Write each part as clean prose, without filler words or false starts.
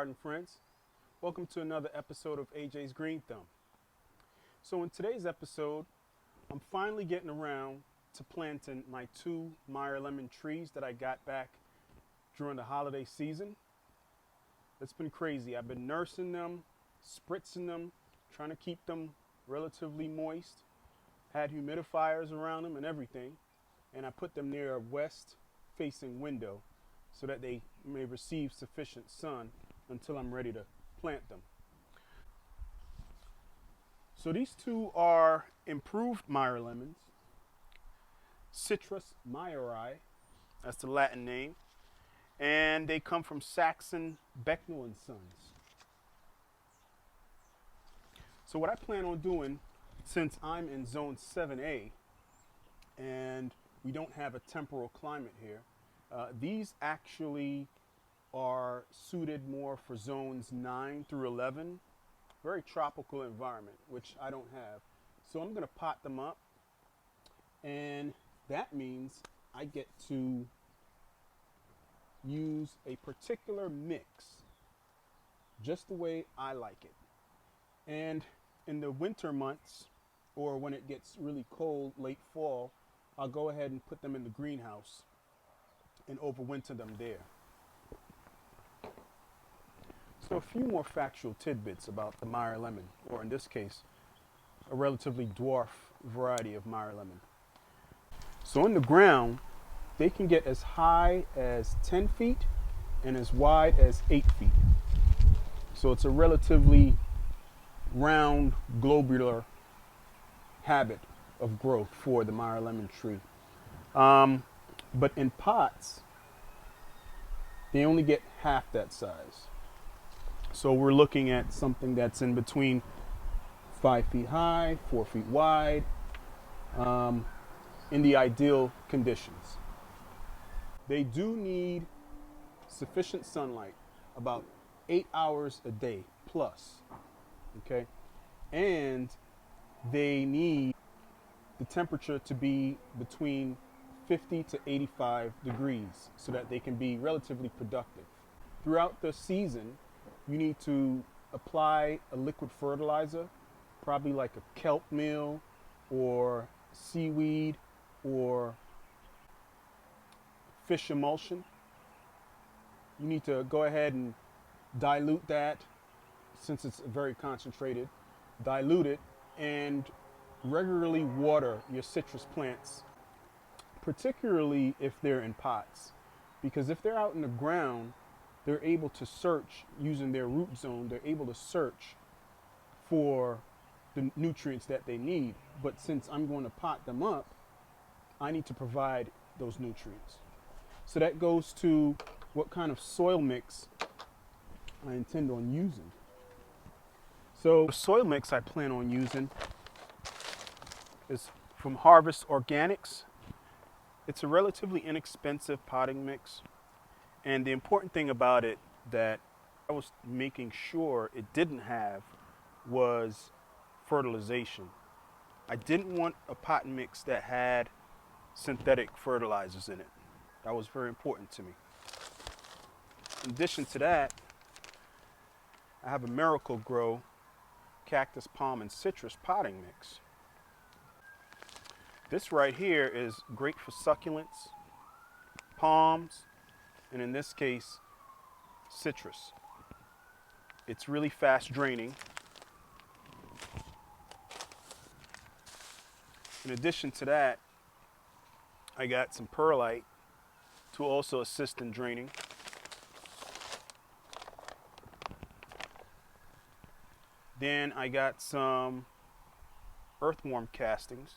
garden friends. Welcome to another episode of AJ's Green Thumb. So in today's episode, I'm finally getting around to planting my 2 Meyer Lemon trees that I got back during the holiday season. It's been crazy. I've been nursing them, spritzing them, trying to keep them relatively moist. Had humidifiers around them and everything. And I put them near a west-facing window so that they may receive sufficient sun until I'm ready to plant them. So these 2 are improved Meyer lemons, Citrus Meyeri, that's the Latin name, and they come from Saxon Becknell and Sons. So what I plan on doing, since I'm in zone 7A and we don't have a temperate climate here, these actually are suited more for zones 9 through 11, very tropical environment, which I don't have. So I'm going to pot them up, and that means I get to use a particular mix just the way I like it. And in the winter months, or when it gets really cold, late fall, I'll go ahead and put them in the greenhouse and overwinter them there. So a few more factual tidbits about the Meyer lemon, or in this case, a relatively dwarf variety of Meyer lemon. So in the ground, they can get as high as 10 feet and as wide as 8 feet. So it's a relatively round, globular habit of growth for the Meyer lemon tree. But in pots, they only get half that size. So we're looking at something that's in between 5 feet high, 4 feet wide, in the ideal conditions. They do need sufficient sunlight, about 8 hours a day plus, okay? And they need the temperature to be between 50 to 85 degrees so that they can be relatively productive. Throughout the season, you need to apply a liquid fertilizer, probably like a kelp meal or seaweed or fish emulsion. You need to go ahead and dilute that, since it's very concentrated, dilute it and regularly water your citrus plants, particularly if they're in pots, because if they're out in the ground, they're able to search using their root zone. They're able to search for the nutrients that they need. But since I'm going to pot them up, I need to provide those nutrients. So that goes to what kind of soil mix I intend on using. So the soil mix I plan on using is from Harvest Organics. It's a relatively inexpensive potting mix. And the important thing about it that I was making sure it didn't have was fertilization. I didn't want a pot mix that had synthetic fertilizers in it. That was very important to me. In addition to that, I have a Miracle Grow Cactus, Palm, and Citrus potting mix. This right here is great for succulents, palms, and in this case, citrus. It's really fast draining. In addition to that, I got some Perlite to also assist in draining. Then I got some Earthworm castings.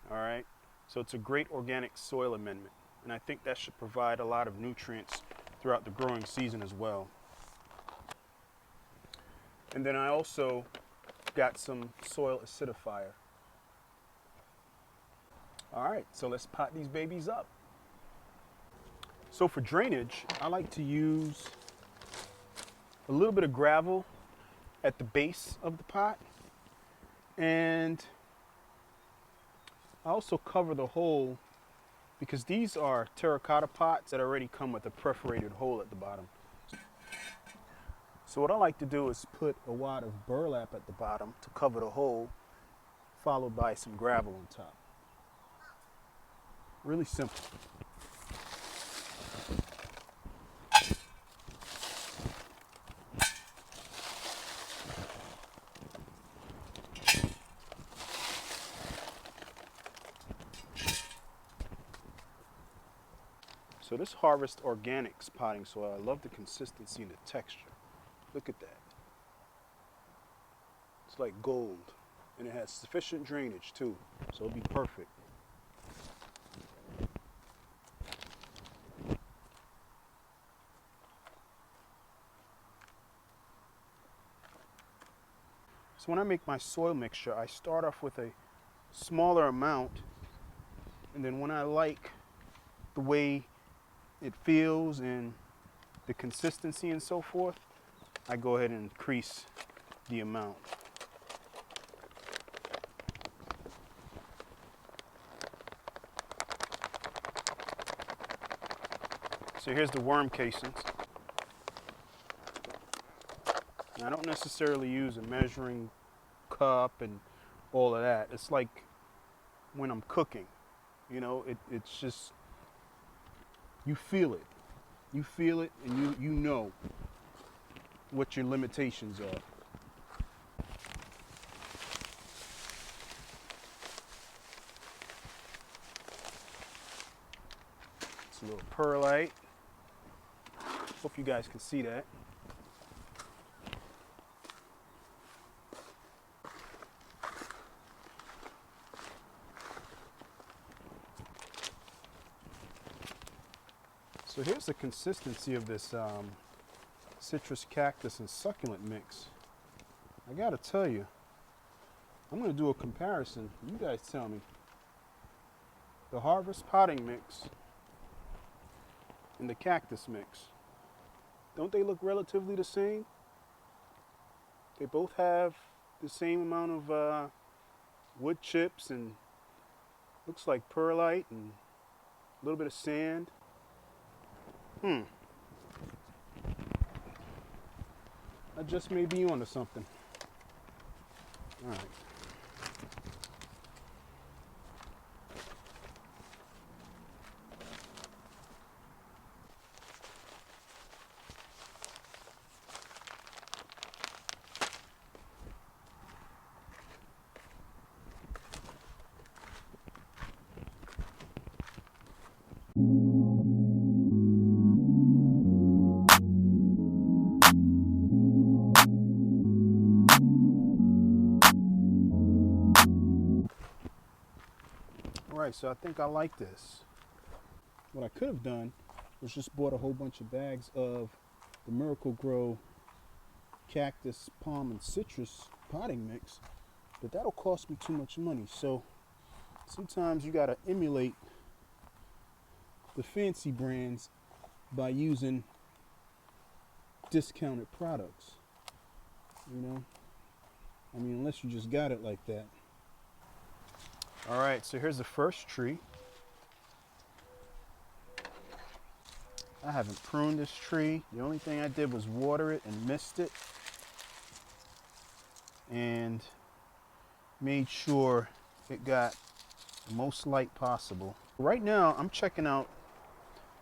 All right, so it's a great organic soil amendment, and I think that should provide a lot of nutrients throughout the growing season as well. And then I also got some soil acidifier. All right, so let's pot these babies up. So for drainage, I like to use a little bit of gravel at the base of the pot, and I also cover the hole because these are terracotta pots that already come with a perforated hole at the bottom. So what I like to do is put a wad of burlap at the bottom to cover the hole, followed by some gravel on top. Really simple. So this Harvest Organics potting soil, I love the consistency and the texture. Look at that. It's like gold. And it has sufficient drainage too, so it'll be perfect. So when I make my soil mixture, I start off with a smaller amount, and then when I like the way it feels and the consistency and so forth, I go ahead and increase the amount. So here's the worm casings. I don't necessarily use a measuring cup and all of that. It's like when I'm cooking, you know, it's just, you feel it. You feel it and you know what your limitations are. It's a little perlite. Hope you guys can see that. So here's the consistency of this citrus, cactus, and succulent mix. I gotta tell you, I'm gonna do a comparison. You guys tell me. The Harvest potting mix and the cactus mix. Don't they look relatively the same? They both have the same amount of wood chips and looks like perlite and a little bit of sand. I just may be onto something. All right. Alright, so I think I like this. What I could have done was just bought a whole bunch of bags of the Miracle Grow cactus, palm, and citrus potting mix, but that'll cost me too much money. So sometimes you gotta emulate the fancy brands by using discounted products. You know? I mean, unless you just got it like that. All right, so here's the first tree. I haven't pruned this tree. The only thing I did was water it and mist it and made sure it got the most light possible. Right now, I'm checking out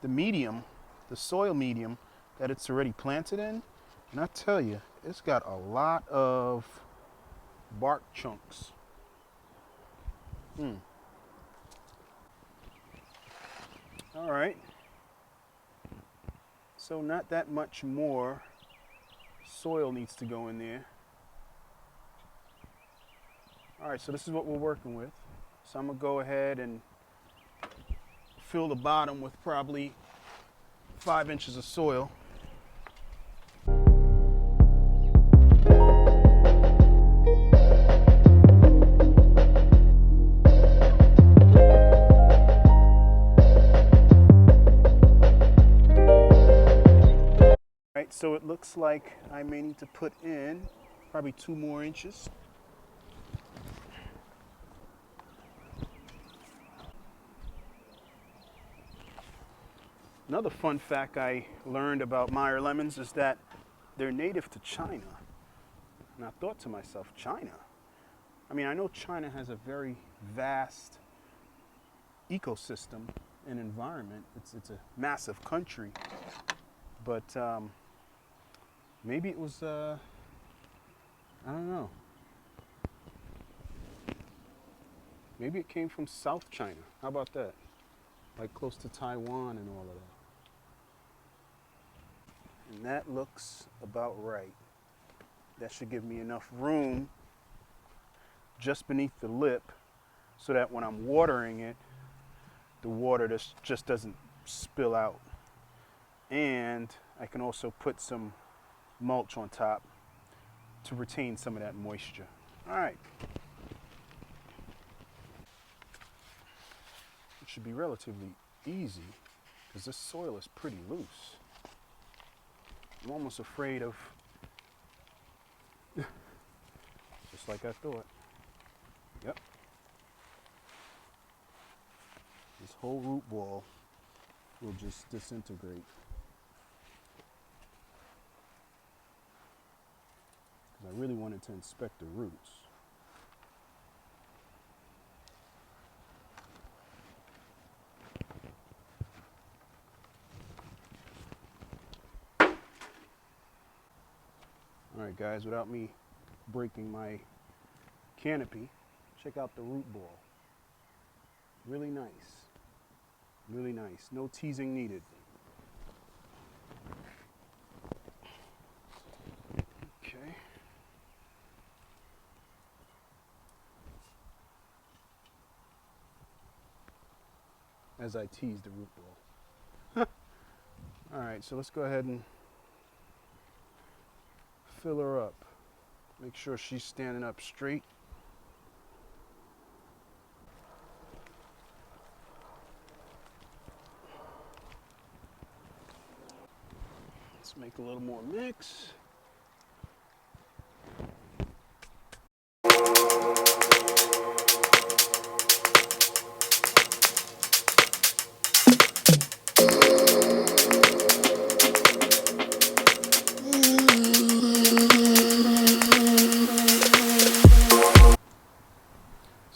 the medium, the soil medium that it's already planted in, and I tell you, it's got a lot of bark chunks. All right, so not that much more soil needs to go in there. All right, so this is what we're working with. So I'm gonna go ahead and fill the bottom with probably 5 inches of soil. So it looks like I may need to put in probably 2 more inches. Another fun fact I learned about Meyer Lemons is that they're native to China. And I thought to myself, China? I mean, I know China has a very vast ecosystem and environment. It's a massive country. But maybe it was, I don't know. Maybe it came from South China. How about that? Like close to Taiwan and all of that. And that looks about right. That should give me enough room just beneath the lip so that when I'm watering it, the water just doesn't spill out. And I can also put some mulch on top to retain some of that moisture. All right. It should be relatively easy because this soil is pretty loose. I'm almost afraid of, just like I thought. Yep. This whole root ball will just disintegrate. Because I really wanted to inspect the roots. All right, guys, without me breaking my canopy, check out the root ball. Really nice. Really nice. No teasing needed. Okay. As I tease the root ball. All right, so let's go ahead and fill her up. Make sure she's standing up straight. Let's make a little more mix.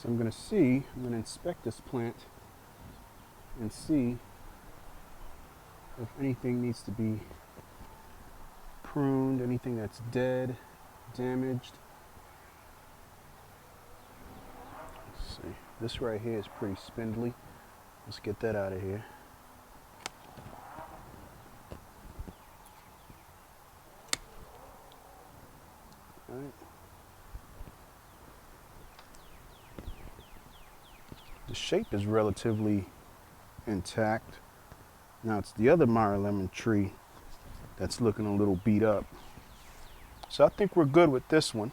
So I'm going to inspect this plant and see if anything needs to be pruned, anything that's dead, damaged. Let's see. This right here is pretty spindly. Let's get that out of here. All right. The shape is relatively intact. Now it's the other Meyer Lemon tree that's looking a little beat up. So I think we're good with this one.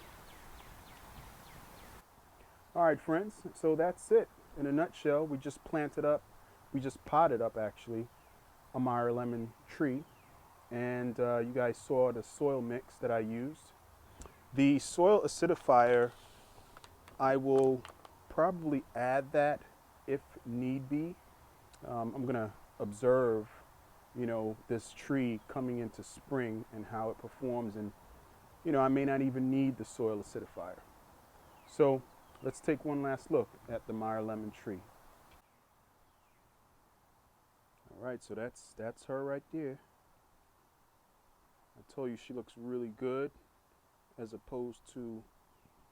All right, friends, so that's it. In a nutshell, we just potted up actually, a Meyer Lemon tree. And you guys saw the soil mix that I used. The soil acidifier, I will probably add that if need be. I'm gonna observe, this tree coming into spring and how it performs, and I may not even need the soil acidifier. So let's take one last look at the Meyer Lemon tree. All right, so that's her right there. I told you she looks really good as opposed to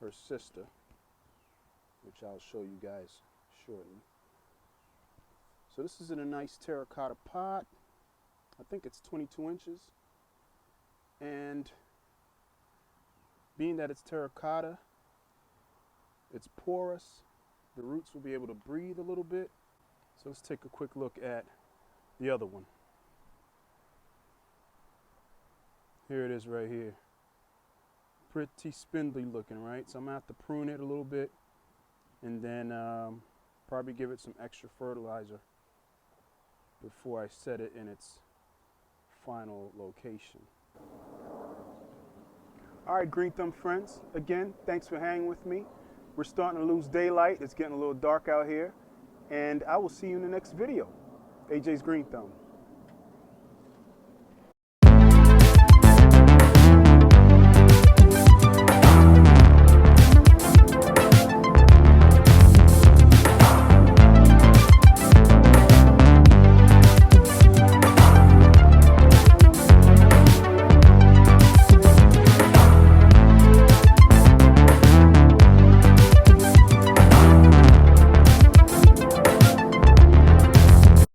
her sister, which I'll show you guys shortly. So this is in a nice terracotta pot. I think it's 22 inches. And being that it's terracotta, it's porous. The roots will be able to breathe a little bit. So let's take a quick look at the other one. Here it is right here. Pretty spindly looking, right? So I'm gonna have to prune it a little bit and then probably give it some extra fertilizer before I set it in its final location. All right, green thumb friends, again, thanks for hanging with me. We're starting to lose daylight. It's getting a little dark out here. And I will see you in the next video. AJ's Green Thumb.